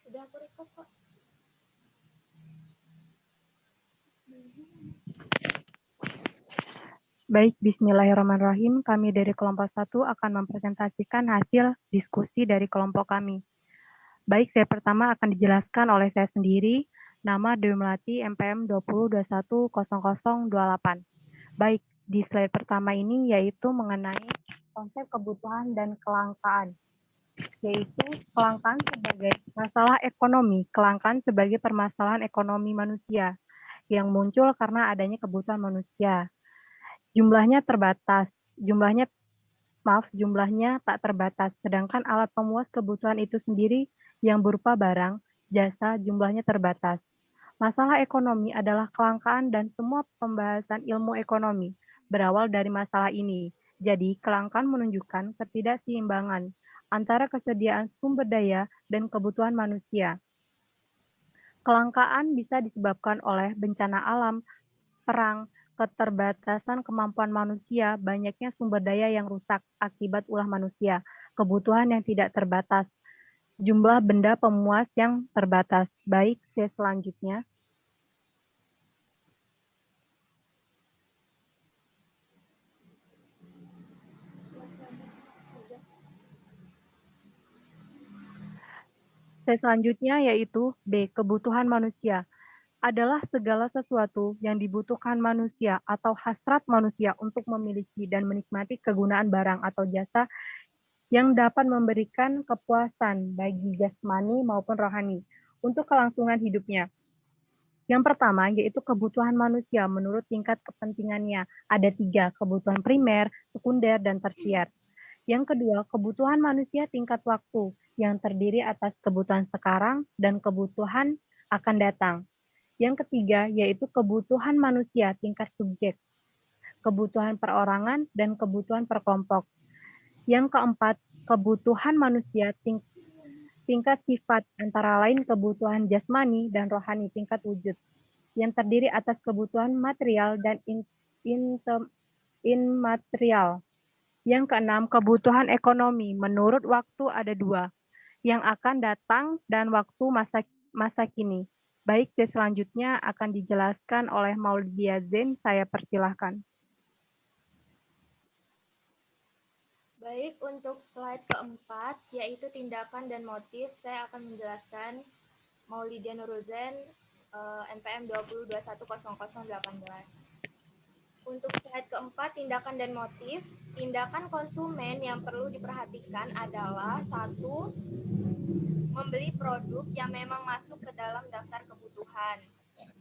Udah aku record kok. Baik, bismillahirrahmanirrahim. Kami dari kelompok 1 akan mempresentasikan hasil diskusi dari kelompok kami. Baik, saya pertama akan dijelaskan oleh saya sendiri. Nama Dewi Melati, MPM 20210028. Baik, di slide pertama ini yaitu mengenai konsep kebutuhan dan kelangkaan. Yaitu kelangkaan sebagai masalah ekonomi, kelangkaan sebagai permasalahan ekonomi manusia yang muncul karena adanya kebutuhan manusia. Jumlahnya tak terbatas, sedangkan alat pemuas kebutuhan itu sendiri yang berupa barang, jasa, jumlahnya terbatas. Masalah ekonomi adalah kelangkaan dan semua pembahasan ilmu ekonomi berawal dari masalah ini. Jadi, kelangkaan menunjukkan ketidakseimbangan antara kesediaan sumber daya dan kebutuhan manusia. Kelangkaan bisa disebabkan oleh bencana alam, perang, keterbatasan kemampuan manusia, banyaknya sumber daya yang rusak akibat ulah manusia, kebutuhan yang tidak terbatas, jumlah benda pemuas yang terbatas. Baik, selanjutnya. Selanjutnya yaitu B, kebutuhan manusia adalah segala sesuatu yang dibutuhkan manusia atau hasrat manusia untuk memiliki dan menikmati kegunaan barang atau jasa yang dapat memberikan kepuasan bagi jasmani maupun rohani untuk kelangsungan hidupnya. Yang pertama yaitu kebutuhan manusia menurut tingkat kepentingannya. Ada 3, kebutuhan primer, sekunder, dan tersier. Yang kedua, kebutuhan manusia tingkat waktu yang terdiri atas kebutuhan sekarang dan kebutuhan akan datang. Yang ketiga, yaitu kebutuhan manusia tingkat subjek, kebutuhan perorangan dan kebutuhan perkelompok. Yang keempat, kebutuhan manusia tingkat sifat, antara lain kebutuhan jasmani dan rohani tingkat wujud, yang terdiri atas kebutuhan material dan immaterial. Yang keenam, kebutuhan ekonomi. Menurut waktu ada 2, yang akan datang dan waktu masa kini. Baik, selanjutnya akan dijelaskan oleh Maulidia Zain. Saya persilahkan. Baik, untuk slide keempat, yaitu tindakan dan motif, saya akan menjelaskan Maulidia Nuruzen, NPM 20210018. Untuk slide keempat, tindakan dan motif, tindakan konsumen yang perlu diperhatikan adalah 1. Membeli produk yang memang masuk ke dalam daftar kebutuhan.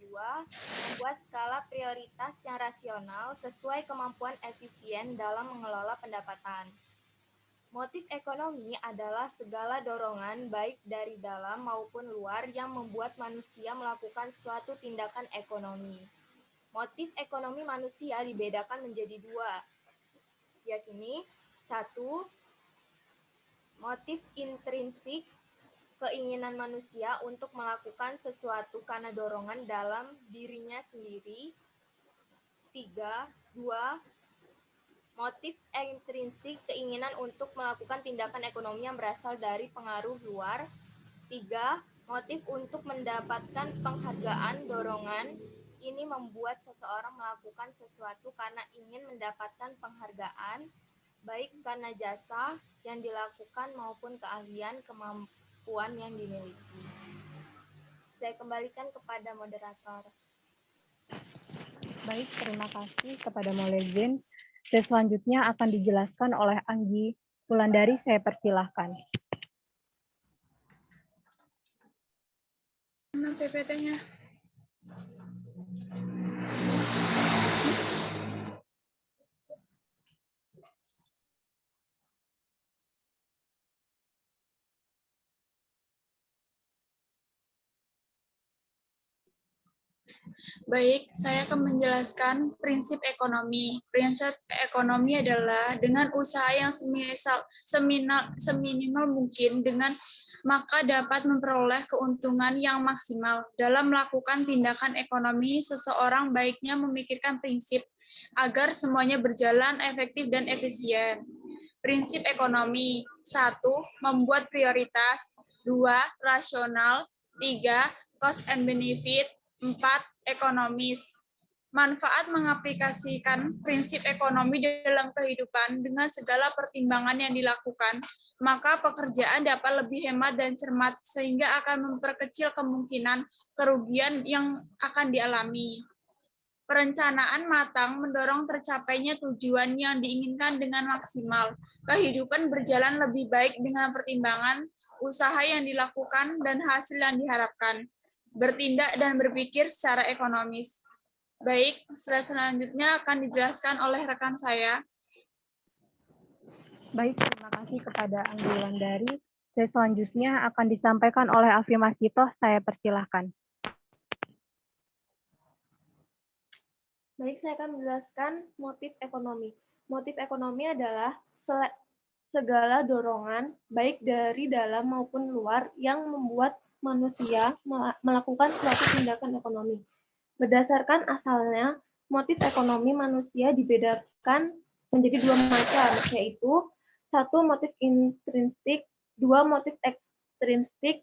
2. Membuat skala prioritas yang rasional sesuai kemampuan efisien dalam mengelola pendapatan. Motif ekonomi adalah segala dorongan baik dari dalam maupun luar yang membuat manusia melakukan suatu tindakan ekonomi. Motif ekonomi manusia dibedakan menjadi 2, yakni 1. Motif intrinsik, keinginan manusia untuk melakukan sesuatu karena dorongan dalam dirinya sendiri. 2. Motif intrinsik, keinginan untuk melakukan tindakan ekonomi yang berasal dari pengaruh luar. 3. Motif untuk mendapatkan penghargaan, dorongan. Ini membuat seseorang melakukan sesuatu karena ingin mendapatkan penghargaan, baik karena jasa yang dilakukan maupun keahlian, kemampuan yang dimiliki. Saya kembalikan kepada moderator. Baik, terima kasih kepada Maulidia. Selanjutnya akan dijelaskan oleh Anggi Wulandari. Saya persilahkan. Mana PPT-nya? Baik, saya akan menjelaskan prinsip ekonomi. Prinsip ekonomi adalah dengan usaha yang seminimal mungkin maka dapat memperoleh keuntungan yang maksimal. Dalam melakukan tindakan ekonomi, seseorang baiknya memikirkan prinsip agar semuanya berjalan efektif dan efisien. Prinsip ekonomi. 1. Membuat prioritas. 2. Rasional. 3. Cost and benefit. 4. Ekonomis. Manfaat mengaplikasikan prinsip ekonomi dalam kehidupan dengan segala pertimbangan yang dilakukan, maka pekerjaan dapat lebih hemat dan cermat sehingga akan memperkecil kemungkinan kerugian yang akan dialami. Perencanaan matang mendorong tercapainya tujuan yang diinginkan dengan maksimal. Kehidupan berjalan lebih baik dengan pertimbangan usaha yang dilakukan dan hasil yang diharapkan. Bertindak dan berpikir secara ekonomis. Baik, slide selanjutnya akan dijelaskan oleh rekan saya. Baik, terima kasih kepada Anggi Wulandari. Slide selanjutnya akan disampaikan oleh Alfi Masito. Saya persilahkan. Baik, saya akan menjelaskan motif ekonomi. Motif ekonomi adalah segala dorongan, baik dari dalam maupun luar, yang membuat manusia melakukan suatu tindakan ekonomi. Berdasarkan asalnya, motif ekonomi manusia dibedakan menjadi dua macam, yaitu 1. Motif intrinsik, 2. Motif ekstrinsik,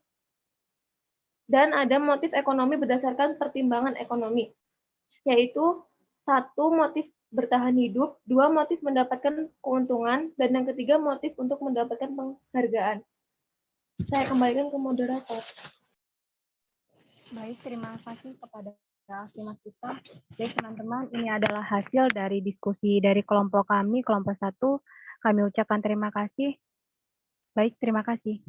dan ada motif ekonomi berdasarkan pertimbangan ekonomi, yaitu 1. Motif bertahan hidup, 2. Motif mendapatkan keuntungan, dan yang ketiga motif untuk mendapatkan penghargaan. Saya kembalikan ke moderator. Baik, terima kasih kepada Alfi Masito. Baik, teman-teman, ini adalah hasil dari diskusi dari kelompok kami, kelompok 1. Kami ucapkan terima kasih. Baik, terima kasih.